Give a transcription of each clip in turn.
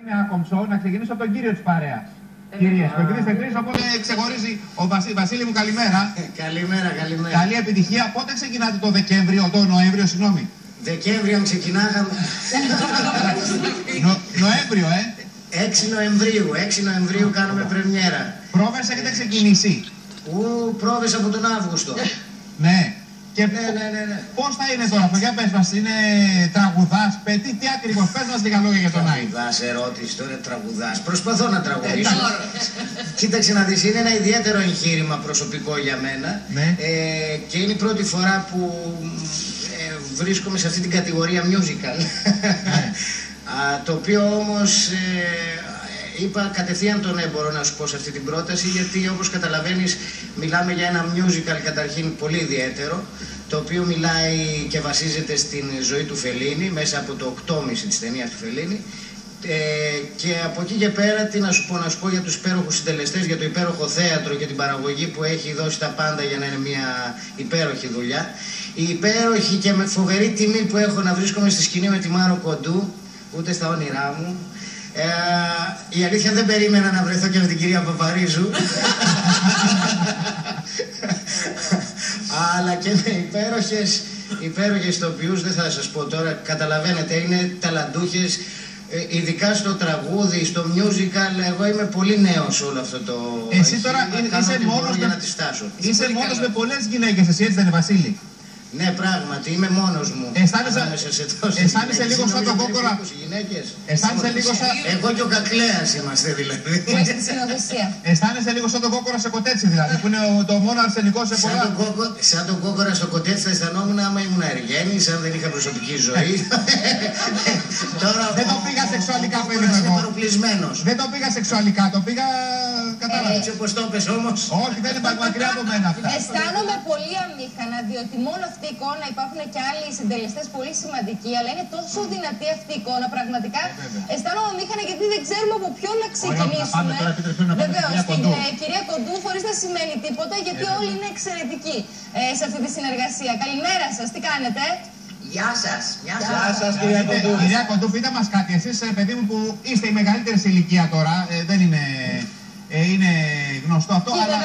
Είναι ακομψό να ξεκινήσω από τον κύριο της παρέας. Κυρίες, κοκκινήστε τρεις, οπότε ξεχωρίζει ο Βασίλη μου, καλημέρα. Καλημέρα. Καλή επιτυχία. Πότε ξεκινάτε το Δεκέμβριο, το Νοέμβριο, συγγνώμη. Δεκέμβριο ξεκινάγαμε. Νοέμβριο, 6 Νοεμβρίου κάνουμε πρεμιέρα. Πρόβες έχετε ξεκινήσει. Πρόβες από τον Αύγουστο. Ναι. Και ναι. πώς θα είναι τώρα αυτό, για πες μας, είναι τραγουδάς, τι ακριβώς, πες μας λίγα λόγια για τον Άι. Τραγουδάς, ερώτηση τώρα, τραγουδάς. Προσπαθώ να τραγουδήσω. Κοίταξε να δεις, είναι ένα ιδιαίτερο εγχείρημα προσωπικό για μένα. Ναι. Και είναι η πρώτη φορά που βρίσκομαι σε αυτή την κατηγορία musical. Ναι. Το οποίο όμως είπα κατευθείαν τον έμπορο να σου πω σε αυτή την πρόταση, γιατί όπως καταλαβαίνεις μιλάμε για ένα musical καταρχήν πολύ ιδιαίτερο, το οποίο μιλάει και βασίζεται στην ζωή του Φελίνη μέσα από το 8,5 της ταινίας του Φελίνη, και από εκεί και πέρα τι να σου πω για τους υπέροχους συντελεστές, για το υπέροχο θέατρο και την παραγωγή που έχει δώσει τα πάντα για να είναι μια υπέροχη δουλειά, η υπέροχη και με φοβερή τιμή που έχω να βρίσκομαι στη σκηνή με τη Μάρο Κοντού, ούτε στα όνειρά μου. Η αλήθεια δεν περίμενα να βρεθώ και με την κυρία Παπαρίζου. Αλλά και με υπέροχες ηθοποιούς, δεν θα σας πω τώρα, καταλαβαίνετε, είναι ταλαντούχες, ειδικά στο τραγούδι, στο musical. Εγώ είμαι πολύ νέος σε όλο αυτό το... Εσύ τώρα είσαι μόνος με πολλές γυναίκες, εσύ έτσι δεν είναι, Βασίλη? Ναι, πράγματι, είμαι μόνος μου. Αισθάνεσαι λίγο σαν τον Κόκορα. Αισθάνεσαι λίγο σαν... Εγώ και ο Κακλέας είμαστε δηλαδή. Αισθάνεσαι λίγο σαν τον Κόκορα σε Κοτέτσι δηλαδή, που είναι το μόνο αρσενικό σε πολλά. Σαν τον Κόκορα στο Κοτέτσι θα αισθανόμουν άμα ήμουν εργένης, αν δεν είχα προσωπική ζωή. Δεν το πήγα σεξουαλικά, παιδί μου, εγώ. Δεν το πήγα σεξουαλικά, το πήγα... Κατάλαβα. Έτσι όπως το πες όμως. Όχι, δεν είναι μακριά από μένα αυτά. Αισθάνομαι πολύ αμήχανα, διότι μόνο αυτή η εικόνα, υπάρχουν και άλλοι συντελεστές πολύ σημαντικοί, αλλά είναι τόσο δυνατή αυτή η εικόνα, πραγματικά αισθάνομαι αμήχανα, γιατί δεν ξέρουμε από ποιον να ξεκινήσουμε. Βεβαίως, την κυρία Κοντού, χωρίς να σημαίνει τίποτα, γιατί όλοι είναι εξαιρετικοί σε αυτή τη συνεργασία. Καλημέρα σας, τι κάνετε? Γεια σας, κυρία Κοντού. Κυρία Κοντού, πείτε μας κάτι, εσείς παιδί μου που είστε η μεγαλύτερη σε ηλικία τώρα, δεν είναι... είναι γνωστό αυτό, αλλά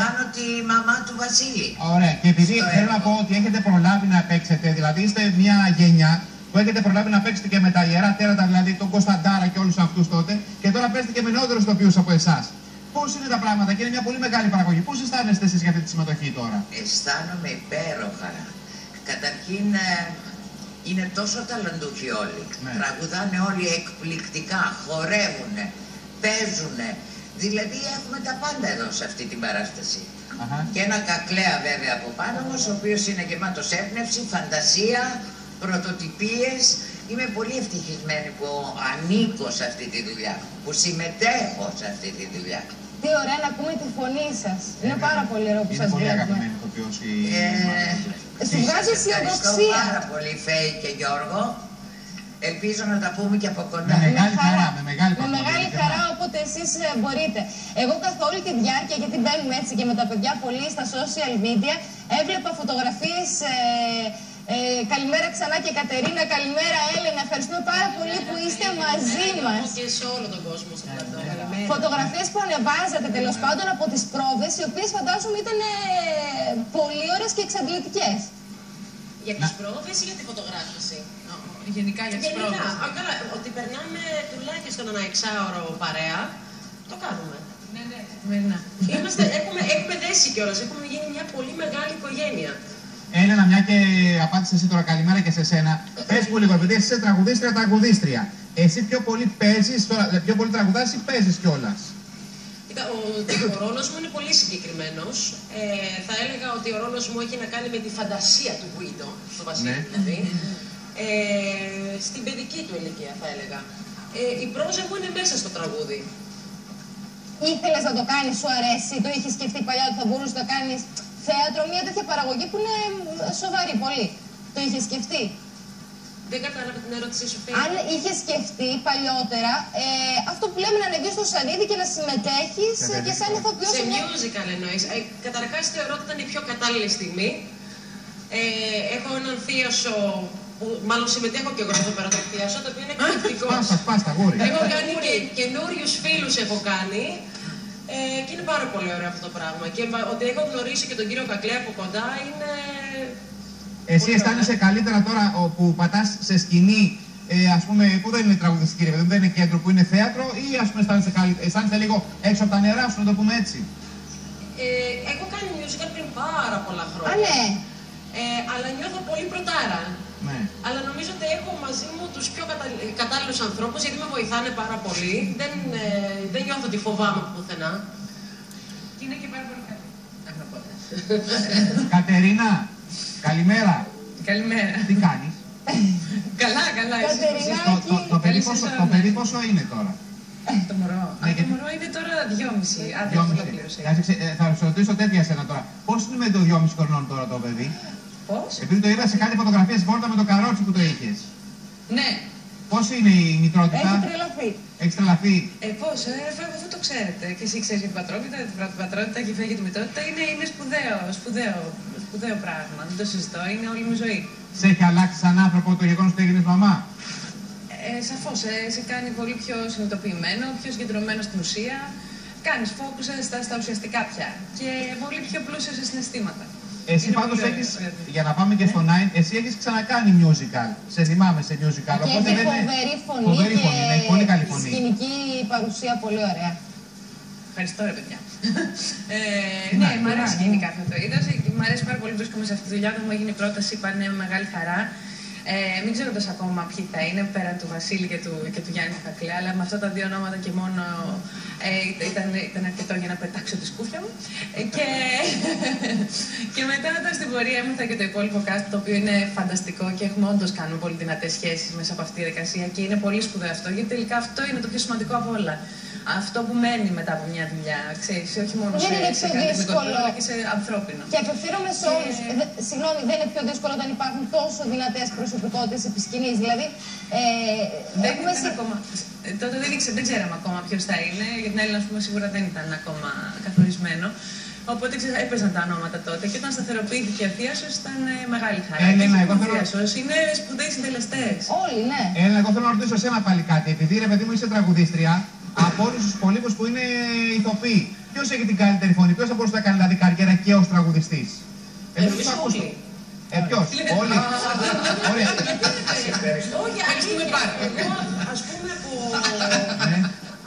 κάνω τη μαμά του Βασίλη. Ωραία, και επειδή θέλω να πω ότι έχετε προλάβει να παίξετε, δηλαδή είστε μια γενιά που έχετε προλάβει να παίξετε και με τα ιερά τέρατα, δηλαδή τον Κωνσταντάρα και όλους αυτούς τότε, και τώρα παίζετε και με νεότερους τοπίους από εσάς. Πώς είναι τα πράγματα, και είναι μια πολύ μεγάλη παραγωγή, πώς αισθάνεστε εσείς για αυτή τη συμμετοχή τώρα? Αισθάνομαι υπέροχα. Καταρχήν είναι τόσο ταλαντούχοι όλοι. Τραγουδάνε όλοι εκπληκτικά, χορεύουνε, παίζουνε. Δηλαδή έχουμε τα πάντα εδώ σε αυτή την παράσταση. Και ένα Κακλέα βέβαια από πάνω μας, ο οποίος είναι γεμάτος έμπνευση, φαντασία, πρωτοτυπίες. Είμαι πολύ ευτυχισμένη που ανήκω σε αυτή τη δουλειά, που συμμετέχω σε αυτή τη δουλειά. Τι ωραία να ακούμε τη φωνή σας. Είναι πάρα πολύ ωραίο που σας βλέπουμε. Σου βγάζει αισιοδοξία. Ευχαριστώ πάρα πολύ, Φέη και Γιώργο. Ελπίζω να τα πούμε και από κοντά. Με μεγάλη χαρά, όποτε εσείς μπορείτε. Εγώ καθ' όλη τη διάρκεια, γιατί μπαίνουμε έτσι και με τα παιδιά πολύ στα social media, έβλεπα φωτογραφίες. Καλημέρα ξανά και Κατερίνα, καλημέρα Έλενα. Ευχαριστούμε πάρα πολύ που είστε μαζί μας. Και σε όλο τον κόσμο στο πλατό. Φωτογραφίες που ανεβάζατε τέλος πάντων από τις πρόβες, οι οποίες φαντάζομαι ήταν πολύ ωραίες και εξαντλητικές. Για τις πρόβες ή για τη φωτογράφηση? Γενικά για τις πρόβες. Καλά, ότι περνάμε τουλάχιστον ένα εξάωρο παρέα, το κάνουμε. Ναι. Έχουμε δέσει κιόλας, έχουμε γίνει μια πολύ μεγάλη οικογένεια. Έλενα, μια και απάντησε εσύ τώρα, καλημέρα και σε σένα. Πες μου λίγο, επειδή εσύ είσαι τραγουδίστρια. Εσύ πιο πολύ παίζεις τώρα, πιο πολύ τραγουδάς ή παίζεις κιόλας? Κοίτα, ο ρόλος μου είναι πολύ συγκεκριμένος. Θα έλεγα ότι ο ρόλος μου έχει να κάνει με τη φαντασία του Γουίντο, το Βασίλη δηλαδή. Στην παιδική του ηλικία θα έλεγα. Η πρόζα μου είναι μέσα στο τραγούδι. Ήθελες να το κάνεις, σου αρέσει, το είχες σκεφτεί παλιά ότι θα μπορούσες να το κάνεις θέατρο, μια τέτοια παραγωγή που είναι σοβαρή πολύ? Το είχες σκεφτεί? Δεν κατάλαβα την ερώτησή σου, Φέη. Αν είχες σκεφτεί παλιότερα αυτό που λέμε να ανεβείς στο σανίδι και να συμμετέχεις και σαν ηθοποιός σε musical εννοείς? Καταρχάς θεωρώ ότι ήταν η πιο κατάλληλη στιγμή. Έχω έναν θείασο που μάλλον συμμετέχω και εγώ εδώ πέρα το εκθιάσω, το οποίο είναι εκπληκτικό. Πάστα, γούρι. Έχω κάνει και καινούριους φίλους έχω κάνει. Και είναι πάρα πολύ ωραίο αυτό το πράγμα. Και ότι έχω γνωρίσει και τον κύριο Κακλέ από κοντά είναι. Εσύ αισθάνεσαι καλύτερα τώρα που πατάς σε σκηνή, ας πούμε, που δεν είναι τραγουδιστική, δεν είναι κέντρο, που είναι θέατρο, ή ας πούμε αισθάνεσαι λίγο έξω από τα νερά σου, να το πούμε έτσι? Έχω κάνει musical πριν πάρα πολλά χρόνια. Ναι. Αλλά νιώθω πολύ πρωτάρα. Ναι. Αλλά νομίζω ότι έχω μαζί μου τους πιο κατάλληλους ανθρώπους, γιατί με βοηθάνε πάρα πολύ. Δεν νιώθω ότι φοβάμαι από πουθενά. Και είναι και πάρα πολύ καλή. Κατερίνα, καλημέρα. Καλημέρα. Τι κάνεις? Καλά, καλά. Το παιδί πόσο είναι τώρα? Το μωρό. Το μωρό είναι τώρα 2,5. Άντε, ολοκλήρωσε. Θα σου ρωτήσω τέτοια σένα τώρα. Πώς είναι με το 2,5 χρονών τώρα το παιδί? Πώς? Επειδή το είδα σε κάτι φωτογραφίες βόρτα με το καρότσι που το είχες. Ναι. Πώς είναι η μητρότητα? Έχει τρελαθεί. Έχεις τρελαθεί? Πώς, αφού το ξέρετε. Και εσύ ξέρεις για την πατρότητα και φεύγει τη μητρότητα. Είναι σπουδαίο πράγμα. Δεν το συζητώ. Είναι όλη μου ζωή. Σε έχει αλλάξει σαν άνθρωπο το γεγονός ότι έγινες μαμά? Σαφώς, σε κάνει πολύ πιο συνειδητοποιημένο, πιο συγκεντρωμένο στην ουσία. Κάνεις focus στα ουσιαστικά πια. Και πολύ πιο πλούσιο σε συναισθήματα. Εσύ πάντως έχεις, για να πάμε και στο Nine, εσύ έχεις ξανακάνει musical. Σε θυμάμαι σε musical. Και οπότε έχει φοβερή φωνή και έχει πολύ καλή φωνή. σκηνική παρουσία πολύ ωραία. Ευχαριστώ ρε παιδιά. Ναι, μου αρέσει γενικά αυτό το είδος. Μου αρέσει πάρα πολύ που βρίσκομαι σε αυτή τη δουλειά. Όταν μου έγινε η πρόταση, είπα ναι, με μεγάλη χαρά. Μην ξέροντας ακόμα ποιοι θα είναι, πέραν του Βασίλη και του Γιάννη Κακλέ, αλλά με αυτά τα δύο ονόματα και μόνο ήταν αρκετό για να πετάξω τη σκούφια μου. Και μετά στην πορεία έμαθα και το υπόλοιπο cast, το οποίο είναι φανταστικό και έχουμε όντως κάνουμε πολύ δυνατές σχέσεις μέσα από αυτή τη διαδικασία και είναι πολύ σπουδαίο αυτό, γιατί τελικά αυτό είναι το πιο σημαντικό από όλα. Αυτό που μένει μετά από μια δουλειά, ξέρεις, όχι μόνο σε καλλιτεχνικό αλλά και σε ανθρώπινο. Και απευθύνομαι σε όλους. Συγγνώμη, δεν είναι πιο δύσκολο όταν υπάρχουν τόσο δυνατές προσωπικότητες επί σκηνής. Δηλαδή, δεν ήταν ακόμα. Τότε δεν ξέραμε ακόμα ποιος θα είναι. Για την Έλληνα, ας πούμε, σίγουρα δεν ήταν ακόμα καθορισμένο. Οπότε έπαιζαν τα ονόματα τότε και όταν σταθεροποιήθηκε ο Θίασος ήταν μεγάλη χαρά. Ο Θίασος είναι σπουδαίοι συντελεστές. Όλοι, ναι. Εγώ θέλω να ρωτήσω εσένα πάλι κάτι. Επειδή ρε παιδί μου είσαι τραγουδίστρια, από όλους τους υπολείπους που είναι ηθοποιοί, ποιος έχει την καλύτερη φωνή, ποιος θα μπορούσε να κάνει δηλαδή καριέρα και ως τραγουδιστής? Εμείς όλοι. Ποιος? Όλοι. Ωραία. Όχι, ευχαριστούμε πάρα πολύ. Εγώ, ας πούμε,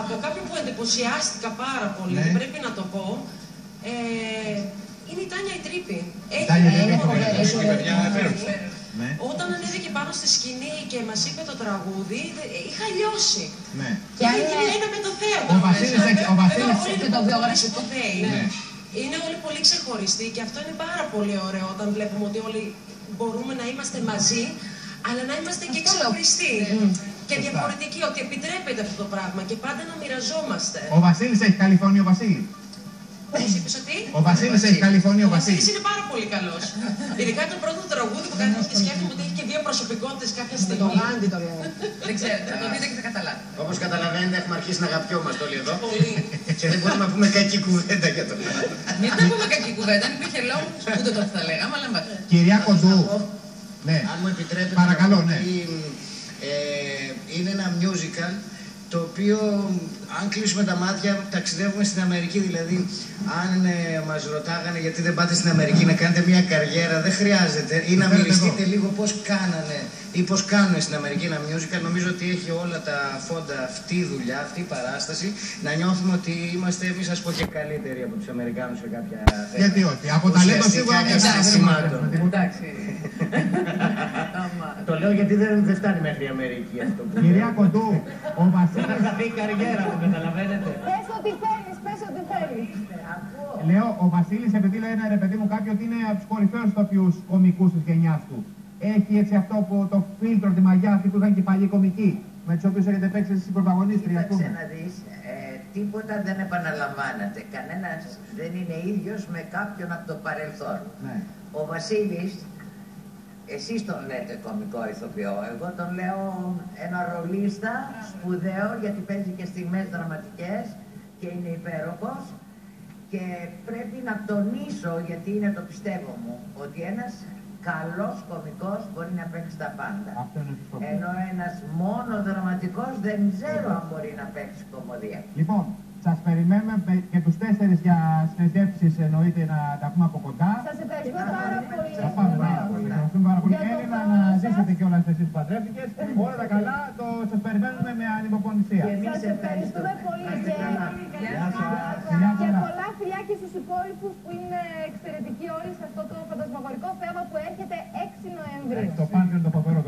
από κάποιον που εντυπωσιάστηκα πάρα πολύ, και πρέπει να το πω, είναι η Τάνια η Τρύπη. Όταν ανέβηκε πάνω στη σκηνή και μας είπε το τραγούδι, είχα λιώσει. Είχε γίνει ένα με το θέατρο. Ο Βασίλης και το βιογραφικό. Είναι όλοι πολύ ξεχωριστοί και αυτό είναι πάρα πολύ ωραίο όταν βλέπουμε ότι όλοι μπορούμε να είμαστε μαζί, αλλά να είμαστε και ξεχωριστοί. Και διαφορετικοί, ότι επιτρέπεται αυτό το πράγμα και πάντα να μοιραζόμαστε. Ο Βασίλης έχει καλή φωνή, ο Βασίλης. Πώς είπες ότι? Ο Βασίλης έχει καλή φωνή, ο Βασίλης. Είναι πάρα πολύ καλός. Ειδικά το πρώτο τραγούδι που κάνει και σκέφτομαι ότι έχει και δύο προσωπικότητες κάποια στιγμή. Το Γάντι το λέω. Δεν ξέρετε, θα το δείτε και θα καταλάβετε. Όπως καταλαβαίνετε, έχουμε αρχίσει να αγαπιόμαστε όλοι εδώ. Και δεν μπορούμε να πούμε κακή κουβέντα για τον άλλο. Μην το πούμε κακή κουβέντα, αν υπήρχε λόγος, ούτε τότε θα λέγαμε, αλλά μπα. Κυρία Κοντού, αν μου επιτρέπετε, παρακαλώ, ναι. Είναι ένα musical το οποίο, αν κλείσουμε τα μάτια, ταξιδεύουμε στην Αμερική. Δηλαδή, αν μας ρωτάγανε γιατί δεν πάτε στην Αμερική να κάνετε μια καριέρα, δεν χρειάζεται. Ή να μυριστείτε λίγο πώς κάνανε ή πώς κάνουν στην Αμερική ένα musical. Νομίζω ότι έχει όλα τα φόντα αυτή η δουλειά, αυτή η παράσταση, να νιώθουμε ότι είμαστε εμείς, ας πω, και καλύτεροι από τους Αμερικάνους σε κάποια θέματα. Γιατί όχι, από ταλέντο σίγουρα δεν Εντάξει. Το λέω γιατί δεν φτάνει μέχρι η Αμερική αυτό. Κυρία Κοντού, ο Βασίλης θα πει η καριέρα μου, καταλαβαίνετε. Πες ό,τι θέλεις, πες ό,τι θέλεις. Λέω, ο Βασίλης, επειδή λένε ρε παιδί μου κάποιοι ότι είναι από τους κορυφαίους ηθοποιούς κομικούς της γενιάς του. Έχει έτσι αυτό που το φίλτρο, τη μαγιά αυτή που ήταν και οι παλιοί κομικοί, με τους οποίους έχετε παίξει εσείς πρωταγωνίστρια, ας πούμε. Κοίταξε να δεις, τίποτα δεν επαναλαμβάνεται. Κανένας δεν είναι ίδιος με κάποιον από το παρελθόν. Ναι. Ο Βασίλης, εσείς τον λέτε κωμικό ηθοποιό, εγώ τον λέω ένα ρολίστα σπουδαίο, γιατί παίζει και στιγμές δραματικές και είναι υπέροχος. Και πρέπει να τονίσω, γιατί είναι το πιστεύω μου, ότι ένας καλός κωμικός μπορεί να παίξει τα πάντα. Ενώ ένας μόνο δραματικός δεν ξέρω αν μπορεί να παίξει κωμωδία. Λοιπόν, σας περιμένουμε και τους 4 για συνεντεύξεις, εννοείται, να τα πούμε από κοντά. Σας ευχαριστούμε πάρα πολύ. Θα πάμε πάρα πολύ. Ευχαριστούμε πάρα πολύ. Έλληνα, να ζήσετε κιόλας εσείς που παντρεύτηκες. Όλα τα καλά, σας περιμένουμε με ανυπομονησία. Σας ευχαριστούμε πολύ και πολλά φιλιά και στους υπόλοιπους που είναι εξαιρετικοί όλοι σε αυτό το φαντασμαγορικό θέαμα που έρχεται 6 Νοεμβρίου. Το Πάντεον το φοβερό.